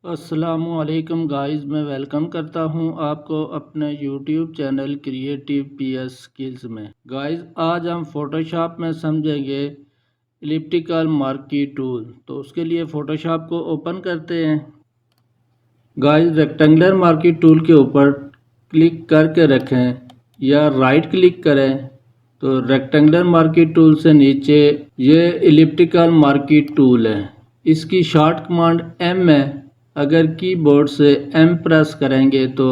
अस्सलामुअलैकुम गाइस, मैं वेलकम करता हूं आपको अपने YouTube channel creative PS skills में। गाइस, आज हम फोटोशॉप में समझेंगे एलिप्टिकल मार्की टूल। तो उसके लिए फोटोशॉप को ओपन करते हैं। गाइस, रेक्टेंगुलर मार्की टूल के ऊपर क्लिक करके रखें या राइट क्लिक करें तो रेक्टेंगुलर मार्की टूल से नीचे ये एलिप्टिकल मार्की टूल है। इसकी शॉर्ट कमांड एम है। अगर कीबोर्ड से एम प्रेस करेंगे तो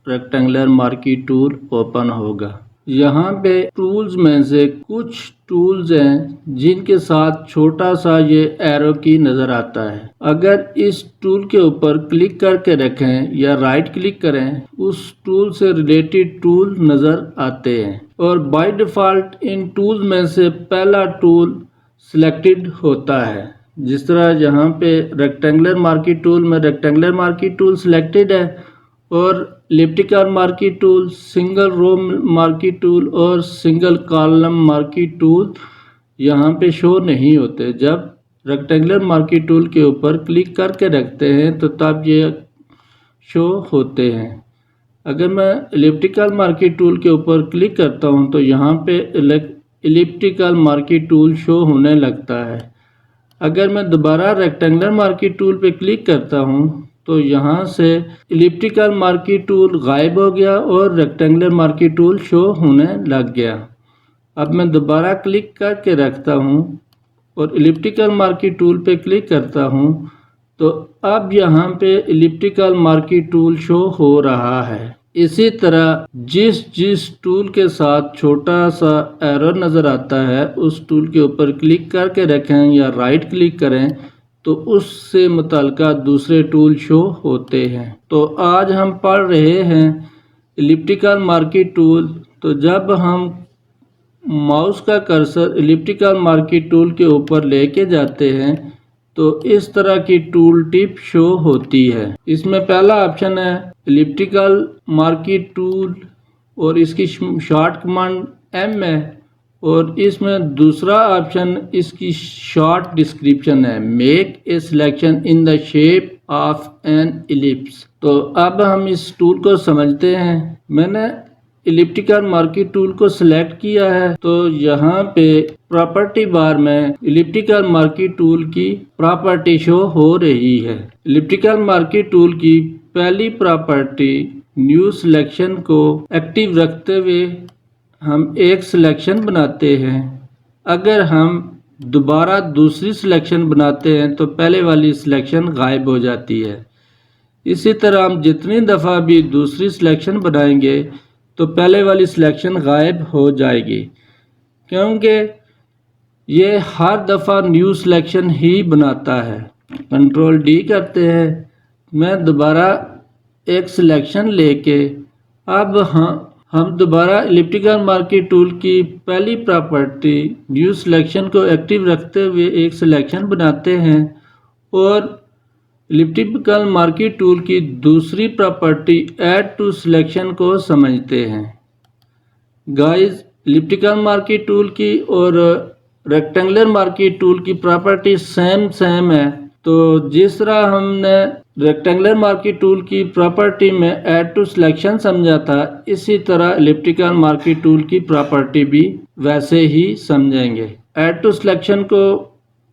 रेक्टेंगुलर मार्की टूल ओपन होगा। यहाँ पे टूल्स में से कुछ टूल्स हैं जिनके साथ छोटा सा ये एरो की नज़र आता है। अगर इस टूल के ऊपर क्लिक करके रखें या राइट क्लिक करें, उस टूल से रिलेटेड टूल नज़र आते हैं और बाय डिफ़ॉल्ट इन टूल्स में से पहला टूल सिलेक्टेड होता है। जिस तरह यहाँ पे रेक्टेंगुलर मार्की टूल में रेक्टेंगुलर मार्की टूल सिलेक्टेड है और elliptical marquee tool, single row marquee tool और सिंगल कॉलम मार्की टूल यहाँ पे शो नहीं होते। जब रेक्टेंगुलर मार्की टूल के ऊपर क्लिक करके रखते हैं तो तब ये शो होते हैं। अगर मैं एलिप्टिकल मार्की टूल के ऊपर क्लिक करता हूँ तो यहाँ पे एलिप्टिकल मार्की टूल शो होने लगता है। अगर मैं दोबारा रेक्टेंगुलर मार्की टूल पे क्लिक करता हूँ तो यहाँ से एलिप्टिकल मार्की टूल गायब हो गया और रेक्टेंगुलर मार्की टूल शो होने लग गया। अब मैं दोबारा क्लिक करके रखता हूँ और एलिप्टिकल मार्की टूल पे क्लिक करता हूँ तो अब यहाँ पे एलिप्टिकल मार्की टूल शो हो रहा है। इसी तरह जिस टूल के साथ छोटा सा एरो नज़र आता है उस टूल के ऊपर क्लिक करके रखें या राइट क्लिक करें तो उससे मुताल्लिका दूसरे टूल शो होते हैं। तो आज हम पढ़ रहे हैं एलिप्टिकल मार्की टूल। तो जब हम माउस का कर्सर एलिप्टिकल मार्की टूल के ऊपर लेके जाते हैं तो इस तरह की टूल टिप शो होती है। इसमें पहला ऑप्शन है एलिप्टिकल मार्की टूल और इसकी शॉर्ट कमांड एम है और इसमें दूसरा ऑप्शन इसकी शॉर्ट डिस्क्रिप्शन है, make a selection in the shape of N ellipse. तो अब हम इस टूल को समझते हैं। मैंने एलिप्टिकल मार्की टूल को सिलेक्ट किया है तो यहाँ पे प्रॉपर्टी बार में एलिप्टिकल मार्की टूल की प्रॉपर्टी शो हो रही है। एलिप्टिकल मार्की टूल की पहली प्रॉपर्टी न्यू सिलेक्शन को एक्टिव रखते हुए हम एक सिलेक्शन बनाते हैं। अगर हम दोबारा दूसरी सिलेक्शन बनाते हैं तो पहले वाली सिलेक्शन गायब हो जाती है। इसी तरह हम जितनी दफ़ा भी दूसरी सिलेक्शन बनाएंगे तो पहले वाली सिलेक्शन गायब हो जाएगी, क्योंकि ये हर दफ़ा न्यू सिलेक्शन ही बनाता है। कंट्रोल डी करते हैं। मैं दोबारा एक सिलेक्शन लेके अब हम दोबारा एलिप्टिकल मार्की टूल की पहली प्रॉपर्टी न्यू सिलेक्शन को एक्टिव रखते हुए एक सिलेक्शन बनाते हैं और एलिप्टिकल मार्की टूल की दूसरी प्रॉपर्टी ऐड टू सिलेक्शन को समझते हैं। गाइस, एलिप्टिकल मार्की टूल की और रेक्टेंगुलर मार्की टूल की प्रॉपर्टी सेम है। तो जिस तरह हमने रेक्टेंगुलर मार्की टूल की प्रॉपर्टी में ऐड टू सिलेक्शन समझा था, इसी तरह एलिप्टिकल मार्की टूल की प्रॉपर्टी भी वैसे ही समझेंगे। ऐड टू सिलेक्शन को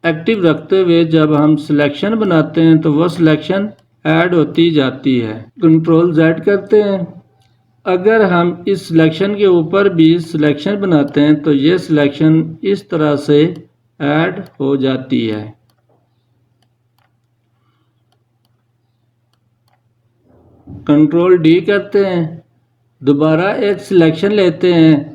एक्टिव रखते हुए जब हम सिलेक्शन बनाते हैं तो वह सिलेक्शन ऐड होती जाती है। कंट्रोल Z करते हैं। अगर हम इस सिलेक्शन के ऊपर भी सिलेक्शन बनाते हैं तो ये सिलेक्शन इस तरह से ऐड हो जाती है। कंट्रोल D करते हैं। दोबारा एक सिलेक्शन लेते हैं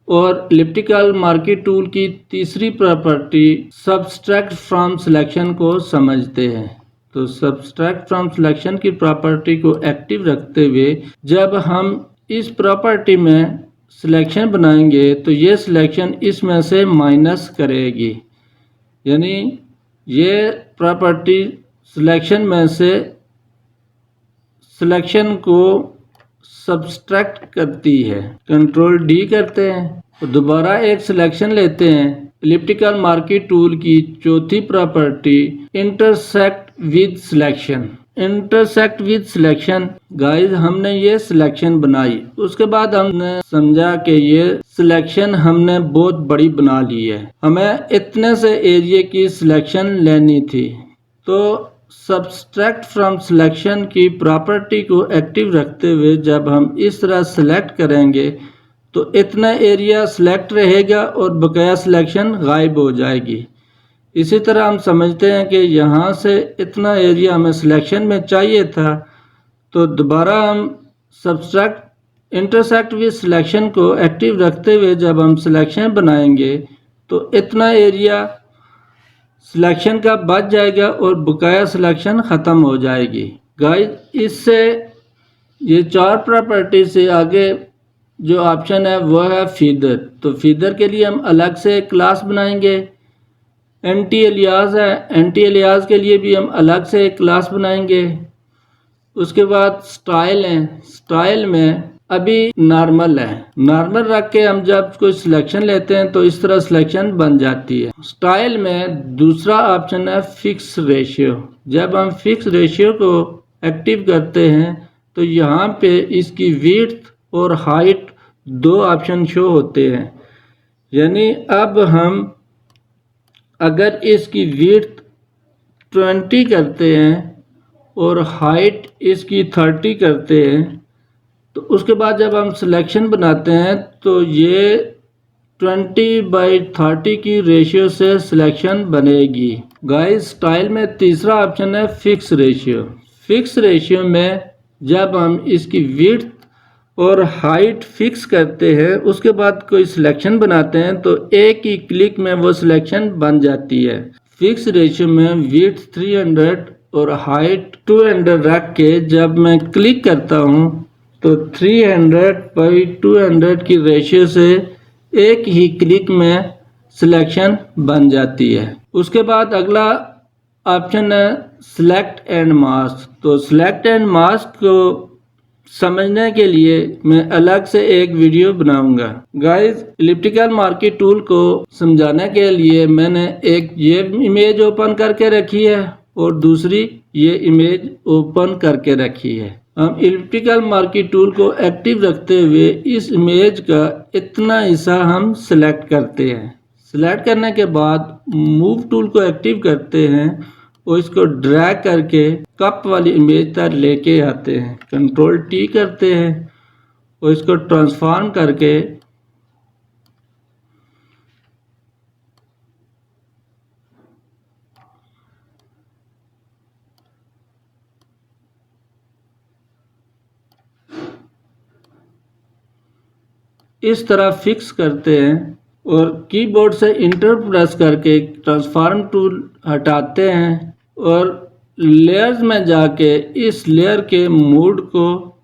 और एलिप्टिकल मार्की टूल की तीसरी प्रॉपर्टी सब्सट्रैक्ट फ्रॉम सिलेक्शन को समझते हैं। तो सब्सट्रैक्ट फ्रॉम सिलेक्शन की प्रॉपर्टी को एक्टिव रखते हुए जब हम इस प्रॉपर्टी में सिलेक्शन बनाएंगे तो ये सिलेक्शन इसमें से माइनस करेगी, यानी ये प्रॉपर्टी सिलेक्शन में से सिलेक्शन को सब्सट्रैक्ट करती है। कंट्रोल D करते हैं तो दोबारा एक सिलेक्शन लेते हैं। एलिप्टिकल मार्की टूल की चौथी property intersect with selection. Intersect with selection guys, हमने ये सिलेक्शन बनाई, उसके बाद हमने समझा कि ये सिलेक्शन हमने बहुत बड़ी बना ली है, हमें इतने से एरिया की सिलेक्शन लेनी थी। तो सब्सट्रैक्ट फ्रॉम सिलेक्शन की प्रॉपर्टी को एक्टिव रखते हुए जब हम इस तरह सेलेक्ट करेंगे तो इतना एरिया सिलेक्ट रहेगा और बकाया सिलेक्शन गायब हो जाएगी। इसी तरह हम समझते हैं कि यहाँ से इतना एरिया हमें सिलेक्शन में चाहिए था, तो दोबारा हम सब्सट्रैक्ट इंटरसेक्ट विद सिलेक्शन को एक्टिव रखते हुए जब हम सिलेक्शन बनाएंगे तो इतना एरिया सिलेक्शन का बच जाएगा और बकाया सिलेक्शन ख़त्म हो जाएगी। गाइस, इससे ये 4 प्रॉपर्टी से आगे जो ऑप्शन है वो है फीडर। तो फीडर के लिए हम अलग से क्लास बनाएंगे। एंटी एलियास है, एंटी एलियास के लिए भी हम अलग से क्लास बनाएंगे। उसके बाद स्टाइल है, स्टाइल में अभी नॉर्मल है, नॉर्मल रख के हम जब कोई सिलेक्शन लेते हैं तो इस तरह सिलेक्शन बन जाती है। स्टाइल में दूसरा ऑप्शन है फिक्स रेशियो। जब हम फिक्स रेशियो को एक्टिव करते हैं तो यहाँ पे इसकी विड्थ और हाइट 2 ऑप्शन शो होते हैं। यानी अब हम अगर इसकी विड्थ 20 करते हैं और हाइट इसकी 30 करते हैं तो उसके बाद जब हम सिलेक्शन बनाते हैं तो ये 20/30 की रेशियो से सिलेक्शन बनेगी। गाइस, स्टाइल में तीसरा ऑप्शन है फिक्स रेशियो। फिक्स रेशियो में जब हम इसकी विड्थ और हाइट फिक्स करते हैं उसके बाद कोई सिलेक्शन बनाते हैं तो एक ही क्लिक में वो सिलेक्शन बन जाती है। फिक्स रेशियो में विड्थ 300 और हाइट 200 रख के जब मैं क्लिक करता हूँ तो 300/200 की रेशियो से एक ही क्लिक में सिलेक्शन बन जाती है। उसके बाद अगला ऑप्शन है सिलेक्ट एंड मास्क। तो सिलेक्ट एंड मास्क को समझने के लिए मैं अलग से एक वीडियो बनाऊंगा। गाइस, एलिप्टिकल मार्की टूल को समझाने के लिए मैंने एक ये इमेज ओपन करके रखी है और दूसरी ये इमेज ओपन करके रखी है। हम एलिप्टिकल मार्की टूल को एक्टिव रखते हुए इस इमेज का इतना हिस्सा हम सिलेक्ट करते हैं। सिलेक्ट करने के बाद मूव टूल को एक्टिव करते हैं और इसको ड्रैग करके कप वाली इमेज तक लेके आते हैं। कंट्रोल T करते हैं और इसको ट्रांसफॉर्म करके इस तरह फिक्स करते हैं और कीबोर्ड से इंटर प्रेस करके ट्रांसफॉर्म टूल हटाते हैं और लेयर्स में जाके इस लेयर के मोड को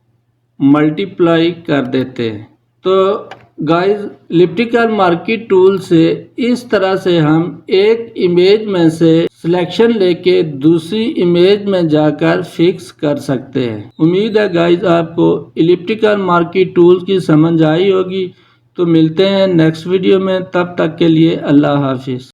मल्टीप्लाई कर देते हैं। तो गाइस, एलिप्टिकल मार्की टूल से इस तरह से हम एक इमेज में से सिलेक्शन लेके दूसरी इमेज में जाकर फिक्स कर सकते हैं। उम्मीद है गाइस आपको एलिप्टिकल मार्की टूल की समझ आई होगी। तो मिलते हैं नेक्स्ट वीडियो में, तब तक के लिए अल्लाह हाफिज़।